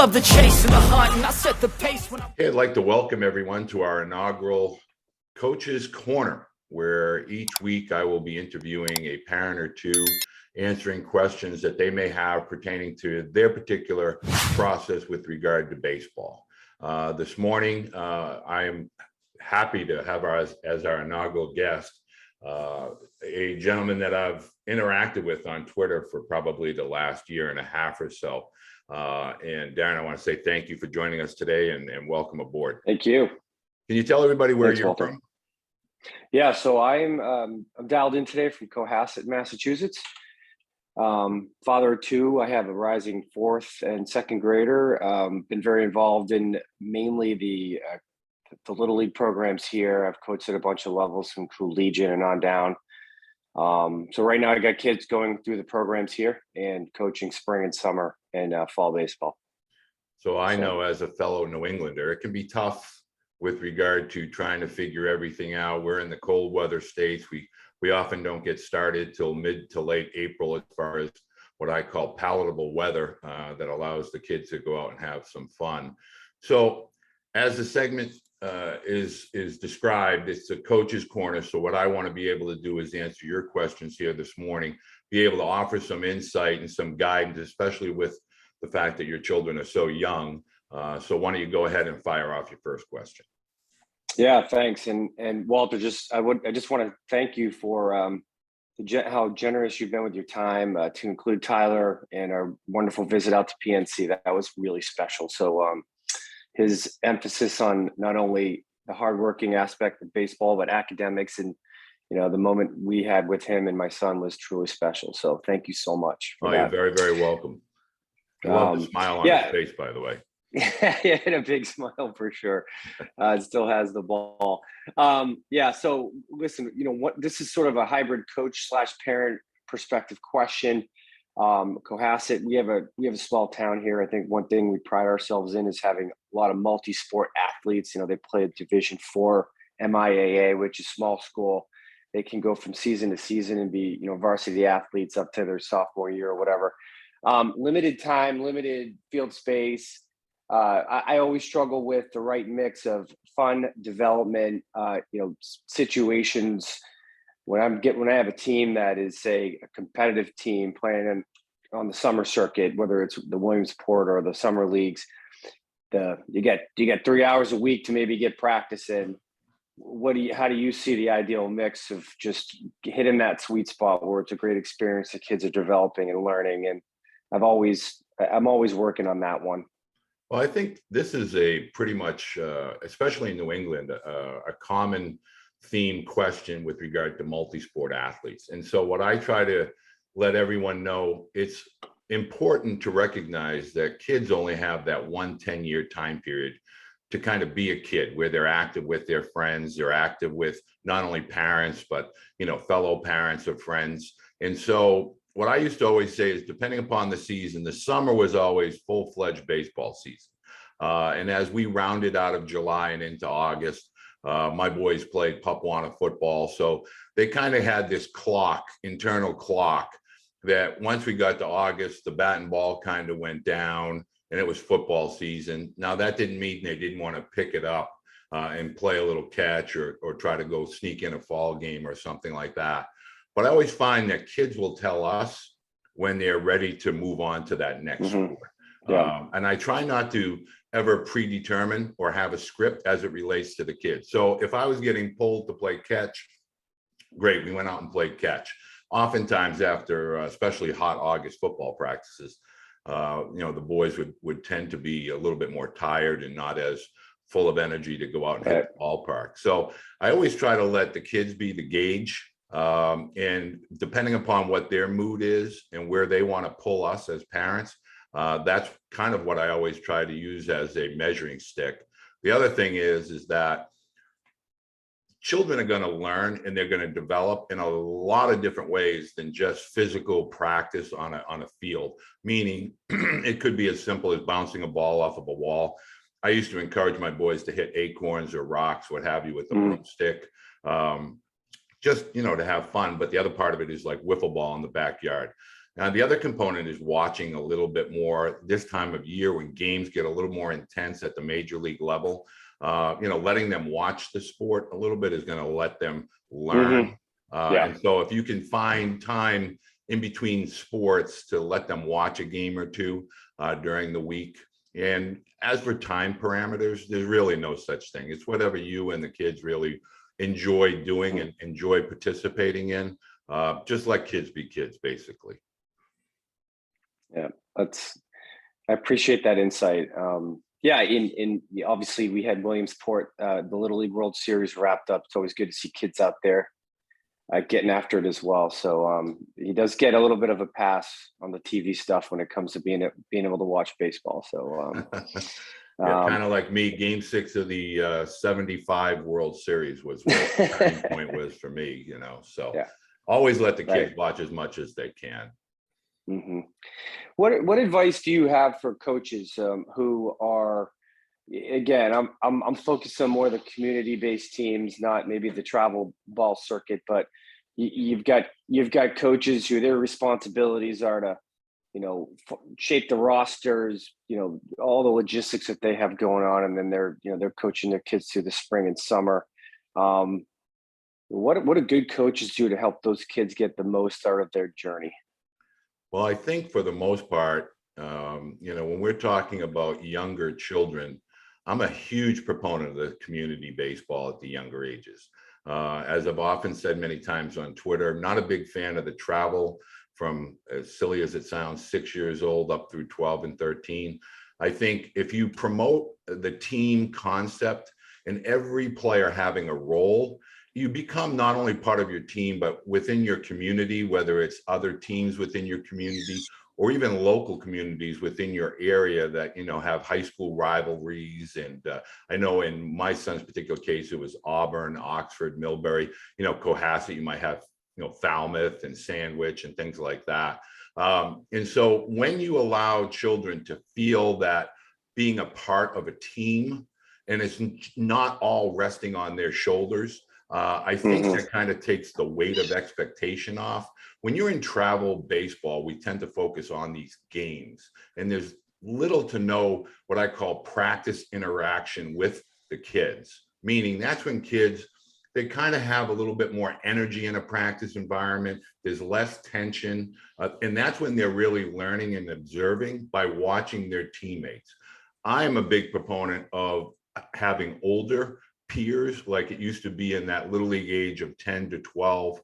love the chase and the hunt, and I set the pace when I'm... Hey, I'd like to welcome everyone to our inaugural Coach's Corner, where each week I will be interviewing a parent or two, answering questions that they may have pertaining to their particular process with regard to baseball. This morning, I am happy to have as our inaugural guest a gentleman that I've interacted with on Twitter for probably the last year and a half or so. And Darren, I want to say thank you for joining us today and welcome aboard. Thank you. Can you tell everybody where Thanks, you're Walter. from? Yeah, so I'm dialed in today from Cohasset, Massachusetts. Father of two. I have a rising fourth and second grader. Been very involved in mainly the Little League programs here. I've coached at a bunch of levels from True Legion and on down. So right now I got kids going through the programs here and coaching spring and summer and fall baseball. So I know as a fellow New Englander, it can be tough with regard to trying to figure everything out. We're in the cold weather states. We often don't get started till mid to late April as far as what I call palatable weather that allows the kids to go out and have some fun. So as the segment is described, it's a coach's corner. So what I want to be able to do is answer your questions here this morning, be able to offer some insight and some guidance, especially with the fact that your children are so young. So why don't you go ahead and fire off your first question? Yeah, thanks. And Walter, I just want to thank you for how generous you've been with your time to include Tyler and our wonderful visit out to PNC. That was really special. So his emphasis on not only the hardworking aspect of baseball, but academics, and the moment we had with him and my son was truly special. So thank you so much. You're very, very welcome. I love the smile on his face, by the way. Yeah, and a big smile for sure. It still has the ball. So listen, this is sort of a hybrid coach / parent perspective question. Cohasset, we have a small town here. I think one thing we pride ourselves in is having a lot of multi-sport athletes. They play a Division IV MIAA, which is small school. They can go from season to season and be, varsity athletes up to their sophomore year or whatever. Limited time, limited field space. I always struggle with the right mix of fun, development, situations. When I have a team that is, say, a competitive team playing on the summer circuit, whether it's the Williamsport or the summer leagues, you get 3 hours a week to maybe get practice in. How do you see the ideal mix of just hitting that sweet spot where it's a great experience, the kids are developing and learning? And I'm always working on that one. Well, I think this is a pretty much, especially in New England, a common theme question with regard to multi-sport athletes. And so what I try to let everyone know, it's important to recognize that kids only have that 1 10-year time period to kind of be a kid, where they're active with their friends, they're active with not only parents, but, fellow parents or friends. And so what I used to always say is, depending upon the season, the summer was always full-fledged baseball season. And as we rounded out of July and into August, my boys played Papuana football. So they kind of had this internal clock, that once we got to August, the bat and ball kind of went down and it was football season. Now that didn't mean they didn't want to pick it up and play a little catch or try to go sneak in a fall game or something like that. But I always find that kids will tell us when they're ready to move on to that next sport. Yeah. And I try not to ever predetermine or have a script as it relates to the kids. So if I was getting pulled to play catch, great, we went out and played catch. Oftentimes after, especially hot August football practices, the boys would tend to be a little bit more tired and not as full of energy to go out and hit the ballpark. So I always try to let the kids be the gauge. And depending upon what their mood is and where they want to pull us as parents, that's kind of what I always try to use as a measuring stick. The other thing is that children are going to learn and they're going to develop in a lot of different ways than just physical practice on a field. Meaning it could be as simple as bouncing a ball off of a wall. I used to encourage my boys to hit acorns or rocks, what have you, with the broomstick. Just, to have fun. But the other part of it is like wiffle ball in the backyard. The other component is watching a little bit more this time of year when games get a little more intense at the major league level. Letting them watch the sport a little bit is going to let them learn. And so if you can find time in between sports to let them watch a game or two during the week. And as for time parameters, there's really no such thing. It's whatever you and the kids really enjoy doing and enjoy participating in. Just let kids be kids, basically. Yeah, I appreciate that insight. In obviously we had Williamsport, the Little League World Series wrapped up. It's always good to see kids out there getting after it as well. So he does get a little bit of a pass on the TV stuff when it comes to being able to watch baseball. So kind of like me, Game 6 of the 75 World Series was what the turning point was for me. So always let the kids watch as much as they can. Mm-hmm. What advice do you have for coaches who are, again, I'm focused on more of the community-based teams, not maybe the travel ball circuit, but you've got coaches who their responsibilities are to, shape the rosters, all the logistics that they have going on, and then they're coaching their kids through the spring and summer. What do good coaches do to help those kids get the most out of their journey? Well, I think for the most part, when we're talking about younger children, I'm a huge proponent of the community baseball at the younger ages. As I've often said many times on Twitter, I'm not a big fan of the travel from, as silly as it sounds, 6 years old up through 12 and 13. I think if you promote the team concept and every player having a role, you become not only part of your team, but within your community, whether it's other teams within your community or even local communities within your area that, have high school rivalries. And I know in my son's particular case, it was Auburn, Oxford, Millbury, Cohasset, you might have, Falmouth and Sandwich and things like that. And so when you allow children to feel that being a part of a team, and it's not all resting on their shoulders, I think that kind of takes the weight of expectation off. When you're in travel baseball, we tend to focus on these games, and there's little to no what I call practice interaction with the kids, meaning that's when kids, they kind of have a little bit more energy in a practice environment. There's less tension, and that's when they're really learning and observing by watching their teammates. I am a big proponent of having older peers like it used to be in that little league age of 10 to 12.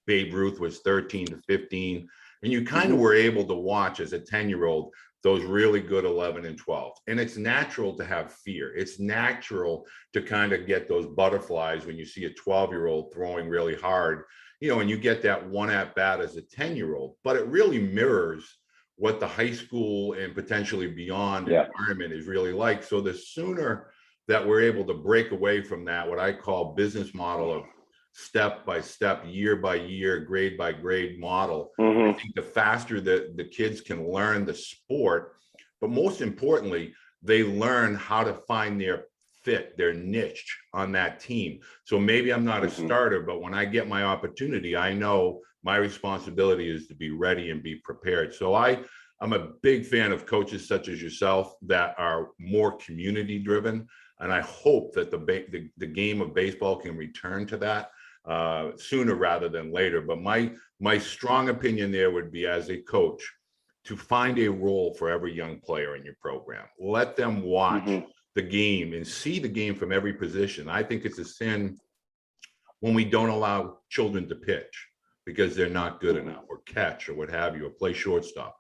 Babe Ruth was 13 to 15. And you kind of were able to watch as a 10-year-old those really good 11 and 12. And it's natural to have fear. It's natural to kind of get those butterflies when you see a 12-year-old throwing really hard, and you get that one at bat as a 10-year-old. But it really mirrors what the high school and potentially beyond environment is really like. So the sooner that we're able to break away from that, what I call business model of step by step, year by year, grade by grade model, I think the faster that the kids can learn the sport, but most importantly, they learn how to find their fit, their niche on that team. So maybe I'm not a starter, but when I get my opportunity, I know my responsibility is to be ready and be prepared. So I'm a big fan of coaches such as yourself that are more community driven. And I hope that the game of baseball can return to that sooner rather than later. But my strong opinion there would be, as a coach, to find a role for every young player in your program. Let them watch the game and see the game from every position. I think it's a sin when we don't allow children to pitch because they're not good enough, or catch, or what have you, or play shortstop.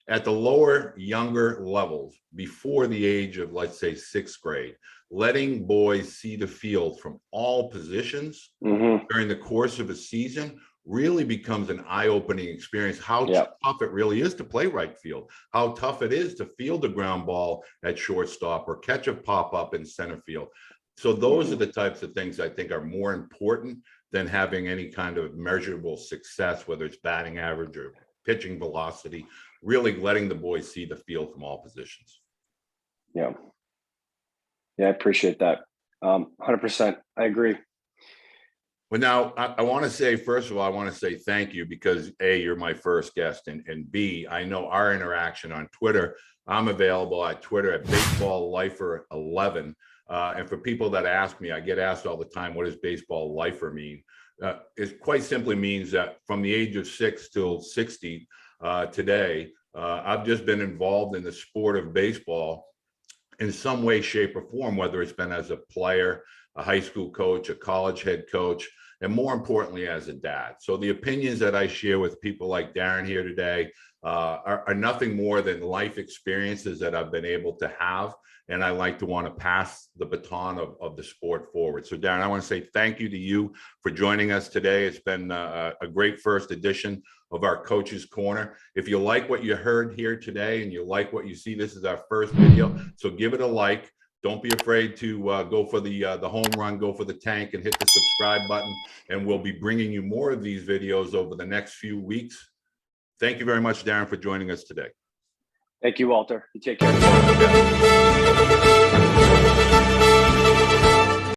At the lower, younger levels, before the age of, let's say, 6th grade, letting boys see the field from all positions during the course of a season really becomes an eye-opening experience. How tough it really is to play right field, how tough it is to field a ground ball at shortstop or catch a pop-up in center field. So those are the types of things I think are more important than having any kind of measurable success, whether it's batting average or pitching velocity. Really letting the boys see the field from all positions. Yeah, I appreciate that. 100%. I agree. Well, now I want to say, first of all, I want to say thank you because A, you're my first guest, and B, I know our interaction on Twitter. I'm available at Twitter at BaseballLifer11. And for people that ask me, I get asked all the time, what does baseball lifer mean? It quite simply means that from the age of 6 till 60 today, I've just been involved in the sport of baseball in some way, shape, or form, whether it's been as a player, a high school coach, a college head coach, and more importantly, as a dad. So the opinions that I share with people like Darren here today are nothing more than life experiences that I've been able to have. And I like to want to pass the baton of the sport forward. So Darren, I want to say thank you to you for joining us today. It's been a great first edition of our Coach's Corner. If you like what you heard here today and you like what you see, this is our first video. So give it a like. Don't be afraid to go for the home run, go for the tank, and hit the subscribe button. And we'll be bringing you more of these videos over the next few weeks. Thank you very much, Darren, for joining us today. Thank you, Walter. You take care.